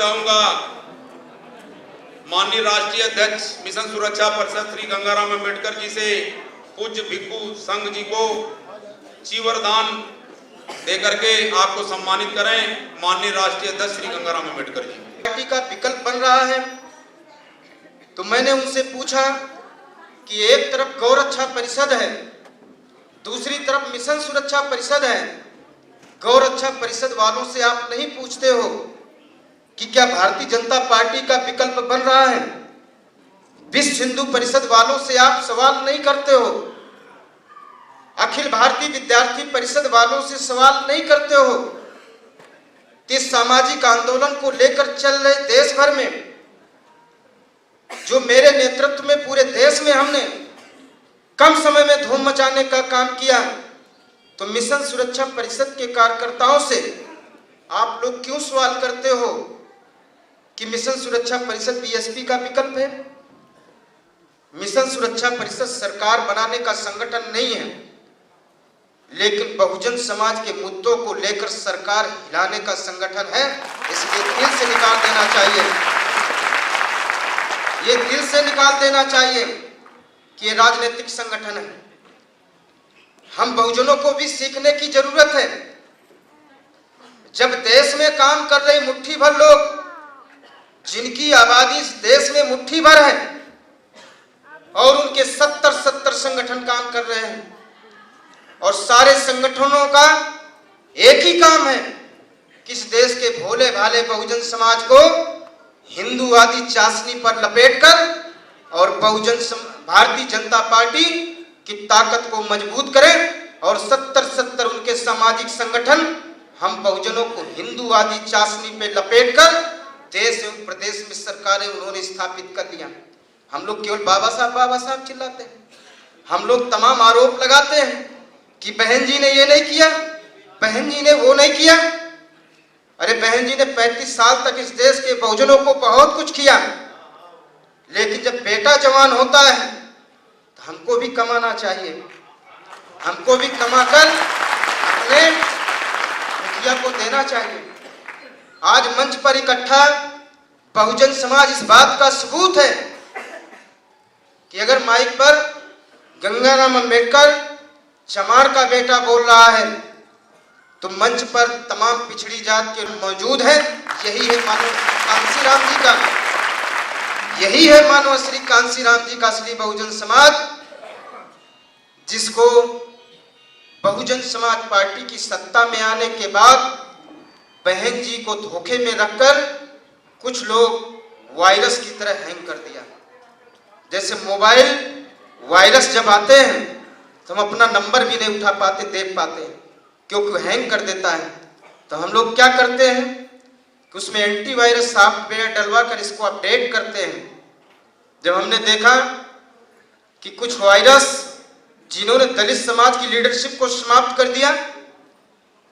चाहूंगा माननीय राष्ट्रीय अध्यक्ष मिशन सुरक्षा परिषद श्री गंगाराम अम्बेडकर जी से पूज्य भिक्खु संघ जी को चीवरदान देकर के आपको सम्मानित करें। माननीय राष्ट्रीय अध्यक्ष श्री गंगाराम अम्बेडकर जी पार्टी का विकल्प बन रहा है, तो मैंने उनसे पूछा कि एक तरफ गौ रक्षा परिषद है, दूसरी तरफ मिशन सुरक्षा परिषद है। गौ रक्षा परिषद वालों से आप नहीं पूछते हो कि क्या भारतीय जनता पार्टी का विकल्प बन रहा है? विश्व हिंदू परिषद वालों से आप सवाल नहीं करते हो, अखिल भारतीय विद्यार्थी परिषद वालों से सवाल नहीं करते हो। इस सामाजिक आंदोलन को लेकर चल रहे देश भर में जो मेरे नेतृत्व में पूरे देश में हमने कम समय में धूम मचाने का काम किया, तो मिशन सुरक्षा परिषद के कार्यकर्ताओं से आप लोग क्यों सवाल करते हो कि मिशन सुरक्षा परिषद बीएसपी का विकल्प है? मिशन सुरक्षा परिषद सरकार बनाने का संगठन नहीं है, लेकिन बहुजन समाज के मुद्दों को लेकर सरकार हिलाने का संगठन है। इसलिए दिल से निकाल देना चाहिए, ये दिल से निकाल देना चाहिए कि ये राजनीतिक संगठन है। हम बहुजनों को भी सीखने की जरूरत है। जब देश में काम कर रहे मुट्ठी भर लोग, जिनकी आबादी इस देश में मुट्ठी भर है, और उनके 70 संगठन काम कर रहे हैं, और सारे संगठनों का एक ही काम है कि इस देश के भोले भाले बहुजन समाज को हिंदूवादी चाशनी पर लपेटकर और भारतीय जनता पार्टी की ताकत को मजबूत करें, और 70 उनके सामाजिक संगठन हम बहुजनों को हिंदूवादी चाशनी पे लपेटकर देश एवं प्रदेश में सरकारें उन्होंने स्थापित कर लिया। हम लोग केवल बाबा साहब चिल्लाते हैं, हम लोग तमाम आरोप लगाते हैं कि बहन जी ने ये नहीं किया, बहन जी ने वो नहीं किया। अरे बहन जी ने 35 साल तक इस देश के बहुजनों को बहुत कुछ किया, लेकिन जब बेटा जवान होता है तो हमको भी कमाना चाहिए, हमको भी कमाकर अपने मुखिया को देना चाहिए। आज मंच पर इकट्ठा बहुजन समाज इस बात का सबूत है कि अगर माइक पर गंगाराम अम्बेडकर चमार का बेटा बोल रहा है, तो मंच पर तमाम पिछड़ी जात के मौजूद हैं। यही है मानव कांसीराम जी का, यही है मानव श्री कांसीराम जी का असली बहुजन समाज, जिसको बहुजन समाज पार्टी की सत्ता में आने के बाद बहन जी को धोखे में रखकर कुछ लोग वायरस की तरह हैंग कर दिया। जैसे मोबाइल वायरस जब आते हैं तो हम अपना नंबर भी नहीं उठा पाते, देख पाते हैं, क्योंकि हैंग कर देता है। तो हम लोग क्या करते हैं कि उसमें एंटीवायरस सॉफ्टवेयर डलवा कर इसको अपडेट करते हैं। जब हमने देखा कि कुछ वायरस जिन्होंने दलित समाज की लीडरशिप को समाप्त कर दिया,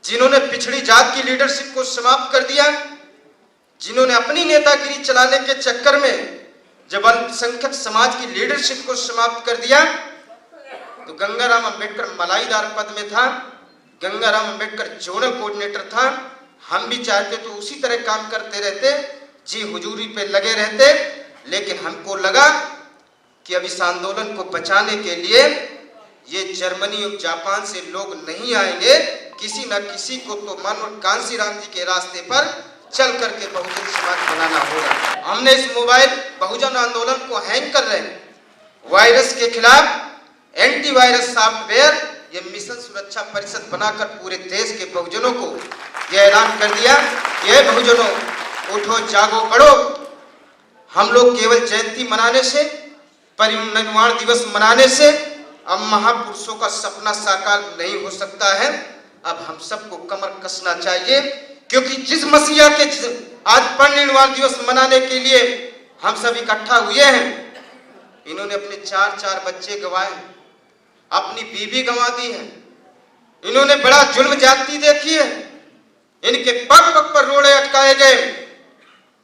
जिन्होंने पिछड़ी जात की लीडरशिप को समाप्त कर दिया, जिन्होंने अपनी नेतागिरी चलाने के चक्कर में जब अल्पसंख्यक समाज की लीडरशिप को समाप्त कर दिया, तो गंगाराम अम्बेडकर मलाईदार पद में था, गंगाराम अम्बेडकर जोनल कोऑर्डिनेटर था। हम भी चाहते तो उसी तरह काम करते रहते, जी हुजूरी पे लगे रहते, लेकिन हमको लगा कि अब इस आंदोलन को बचाने के लिए ये जर्मनी और जापान से लोग नहीं आएंगे, किसी न किसी को तो मानव कांसीराम जी के रास्ते पर चल करके बहुजन समाज बनाना होगा। हमने इस मोबाइल बहुजन आंदोलन को हैंग कर रहे वायरस के खिलाफ एंटीवायरस सॉफ्टवेयर ये मिशन सुरक्षा परिषद बनाकर पूरे देश के बहुजनों को यह ऐलान कर दिया, ये बहुजनों उठो जागो बढ़ो। हम लोग केवल जयंती मनाने से, परिनिर्वाण दिवस मनाने से अब महापुरुषों का सपना साकार नहीं हो सकता है। अब हम सबको कमर कसना चाहिए, क्योंकि जिस मसीहा के आज परिनिर्वाण दिवस मनाने के लिए हम सब इकट्ठा हुए हैं, इन्होंने अपने 4 बच्चे गंवाए, अपनी बीवी गंवा दी है, इन्होंने बड़ा जुल्म जाति देखी है, इनके पग पग पर रोड़े अटकाए गए।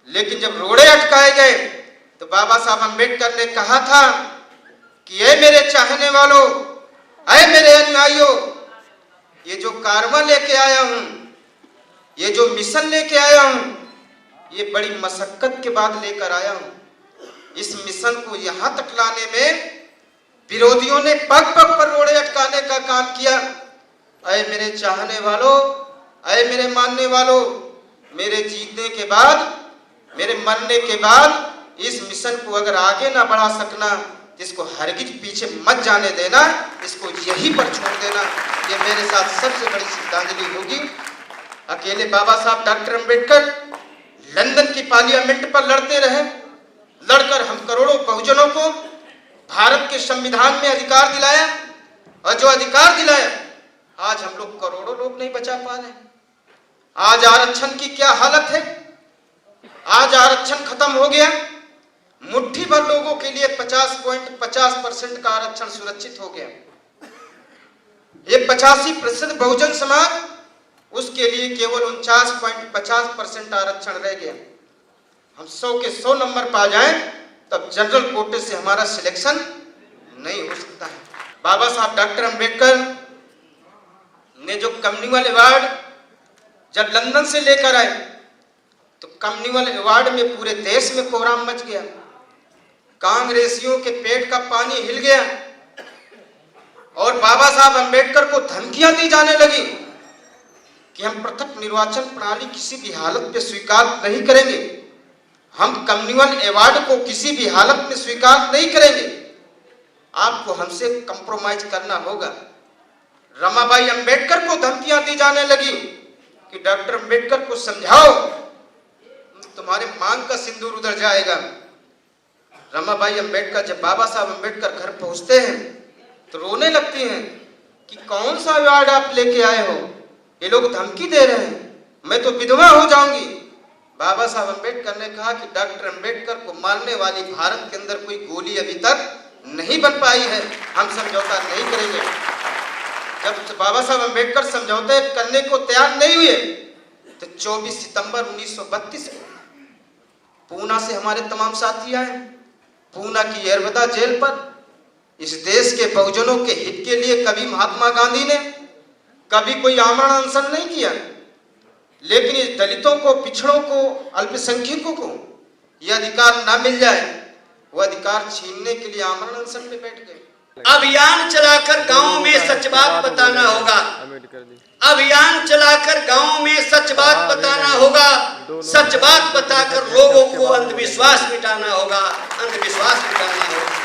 लेकिन जब रोड़े अटकाए गए तो बाबा साहब अम्बेडकर ने कहा था कि ऐ मेरे चाहने वालों, ऐ मेरे अनुयायियों, ये जो कारवां लेके आया हूं, ये जो मिशन लेके आया हूं, ये बड़ी मशक्कत के बाद लेकर आया हूं। इस मिशन को यहां तक लाने में विरोधियों ने पग पग पर रोड़े अटकाने का काम किया। अय मेरे चाहने वालों, अय मेरे मानने वालों, मेरे जीतने के बाद, मेरे मरने के बाद इस मिशन को अगर आगे ना बढ़ा सकना, इसको हरगिज पीछे मत जाने देना, इसको यहीं पर छोड़ देना। ये मेरे साथ सबसे बड़ी श्रद्धांजलि होगी। अकेले बाबा साहब डॉक्टर अंबेडकर लंदन की पार्लियामेंट पर लड़ते रहे, लड़कर हम करोड़ों बहुजनों को भारत के संविधान में अधिकार दिलाया, और जो अधिकार दिलाया आज हम लोग करोड़ों लोग नहीं बचा पा रहे। आज आरक्षण की क्या हालत है। आज आरक्षण खत्म हो गया। मुट्ठी भर लोगों के लिए 50% का आरक्षण सुरक्षित हो गया। ये 85% बहुजन समाज, उसके लिए केवल 49.50% आरक्षण रह गया। हम 100 के 100 नंबर पा जाएं तब जनरल कोटे से हमारा सिलेक्शन नहीं हो सकता है। बाबा साहब डॉक्टर अंबेडकर ने जो कम्युनिवल अवार्ड जब लंदन से लेकर आए तो कम्युनिवल अवार्ड में पूरे देश में कोहराम मच गया। कांग्रेसियों के पेट का पानी हिल गया और बाबा साहब अंबेडकर को धमकियां दी जाने लगी कि हम पृथक निर्वाचन प्रणाली किसी भी हालत में स्वीकार नहीं करेंगे, हम कम्युनिवल अवार्ड को किसी भी हालत में स्वीकार नहीं करेंगे, आपको हमसे कंप्रोमाइज करना होगा। रमाबाई अंबेडकर को धमकियां दी जाने लगी कि डॉक्टर अंबेडकर को समझाओ, तुम्हारे मांग का सिंदूर उधर जाएगा। रमाबाई अंबेडकर जब बाबा साहब अंबेडकर घर पहुंचते हैं तो रोने लगती हैं कि कौन सा अवार्ड आप लेके आए हो, ये लोग धमकी दे रहे हैं, मैं तो विधवा हो जाऊंगी। बाबा साहब अंबेडकर ने कहा कि डॉक्टर अंबेडकर को मारने वाली भारत के अंदर कोई गोली अभी तक नहीं बन पाई है, हम समझौता नहीं करेंगे। जब बाबा साहब अंबेडकर समझौते करने को तैयार नहीं हुए तो 24 सितंबर 1932 को पूना से हमारे तमाम साथी आए। पूना की यरवदा जेल पर इस देश के बहुजनों के हित के लिए कभी महात्मा गांधी ने कभी कोई आमरण अनशन नहीं किया, लेकिन इस दलितों को, पिछड़ों को, अल्पसंख्यकों को यह अधिकार ना मिल जाए, वो अधिकार छीनने के लिए आमरण अनशन पे बैठ गए। अभियान चलाकर गांव में सच बात बताना होगा। अभियान चलाकर गांव में सच बात बताना होगा। सच बात बताकर लोगों को अंधविश्वास मिटाना होगा। अंधविश्वास मिटाना होगा।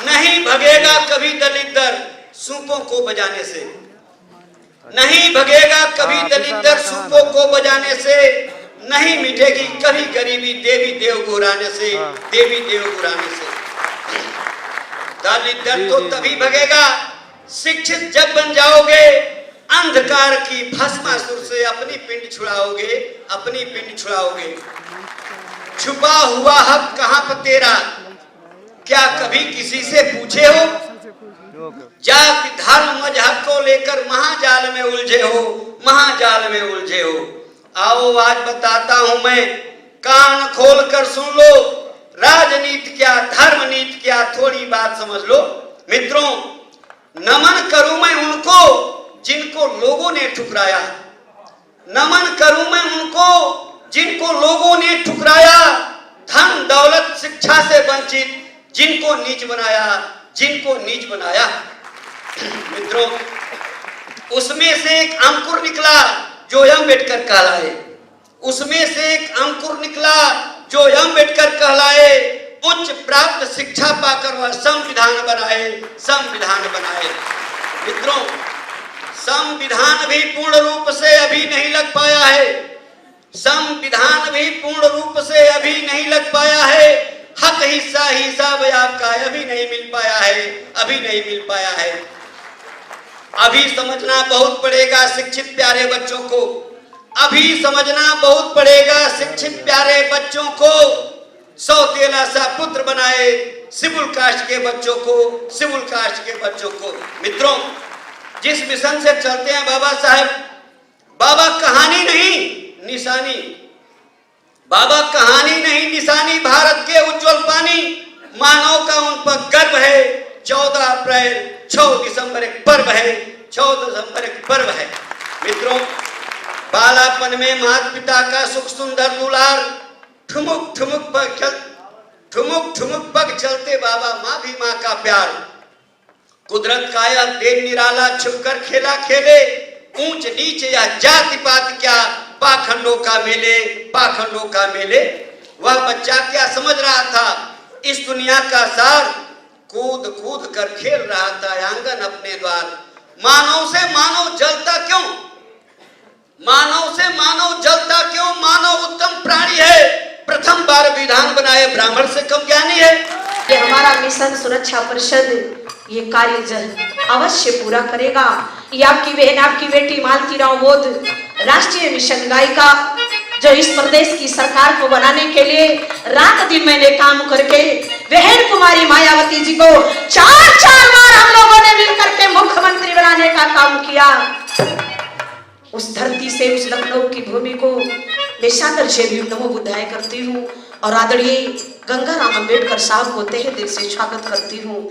नहीं भगेगा कभी दलित दर सूपों को बजाने से। नहीं भगेगा कभी दलित दर सूपों को बजाने से। नहीं मिटेगी कभी गरीबी देवी देव गुराने से। देवी देव गुराने से। दलित दर तो तभी भगेगा शिक्षित जब बन जाओगे, अंधकार की भस्मासुर से अपनी पिंड छुड़ाओगे। अपनी पिंड छुड़ाओगे। छुपा हुआ हक कहां पर तेरा, क्या कभी किसी से पूछे हो? जाति धर्म मजहब को लेकर महाजाल में उलझे हो। महाजाल में उलझे हो। आओ आज बताता हूं मैं, कान खोल कर सुन लो। राजनीति क्या, धर्म नीति क्या, थोड़ी बात समझ लो। मित्रों, नमन करूं मैं उनको जिनको लोगों ने ठुकराया। नमन करूं मैं उनको जिनको लोगों ने ठुकराया। धन दौलत शिक्षा से वंचित जिनको नीच बनाया। जिनको नीच बनाया। मित्रों, उसमें से एक अंकुर निकला जो अम्बेडकर कहलाए। उसमें से एक अंकुर निकला जो अम्बेडकर कहलाए। उच्च प्राप्त शिक्षा पाकर वह संविधान बनाए। संविधान बनाए। मित्रों, संविधान भी पूर्ण रूप से अभी नहीं लग पाया है। संविधान भी पूर्ण रूप से अभी नहीं लग पाया है। हक हिस्सा हिसाब आपका अभी नहीं मिल पाया है। अभी नहीं मिल पाया है। अभी समझना बहुत पड़ेगा शिक्षित प्यारे बच्चों को। अभी समझना बहुत पड़ेगा शिक्षित प्यारे बच्चों को। सौतेला सा पुत्र बनाए सिविल कास्ट के बच्चों को। सिविल कास्ट के बच्चों को। मित्रों, जिस मिशन से चलते हैं बाबा साहब, बाबा कहानी नहीं निशानी। बाबा कहानी नहीं निशानी, भारत के उज्जवल पानी। मानव का उन पर गर्व है। 14 अप्रैल 6 दिसंबर एक पर्व है। 6 दिसंबर एक पर्व है। मित्रों, बालापन में माता पिता का सुख सुंदर दुलार, ठुमुक ठुमुक पग चलते बाबा, माँ भी माँ का प्यार। कुदरत का यह देन निराला, छुपकर खेला खेले, ऊंच नीच या जाति पात क्या, पाखंडों का मेले। वह बच्चा क्या समझ रहा था, इस दुनिया का सार, कूद कूद कर खेल रहा था आंगन अपने द्वार। मानव से मानव जलता क्यों, मानव से मानव जलता क्यों, मानव उत्तम प्राणी है, प्रथम बार विधान बनाए ब्राह्मण से कम ज्ञानी है। ये हमारा मिशन सुरक्षा परिषद ये कार्य अवश्य पूरा करेगा। ये आपकी बहन, आपकी बेटी मालती राव बोध, राष्ट्रीय मिशन गायिका, जो इस प्रदेश की सरकार को बनाने के लिए रात दिन मैंने काम करके बहन कुमारी मायावती जी को 4 बार हम लोगों ने मिलकर के मुख्यमंत्री बनाने का काम किया। उस धरती से, उस लखनऊ की भूमि को मैं सादर से भी नमो बुद्धाय करती हूँ और आदरणीय गंगाराम अंबेडकर साहब को तहे दिल से स्वागत करती हूँ।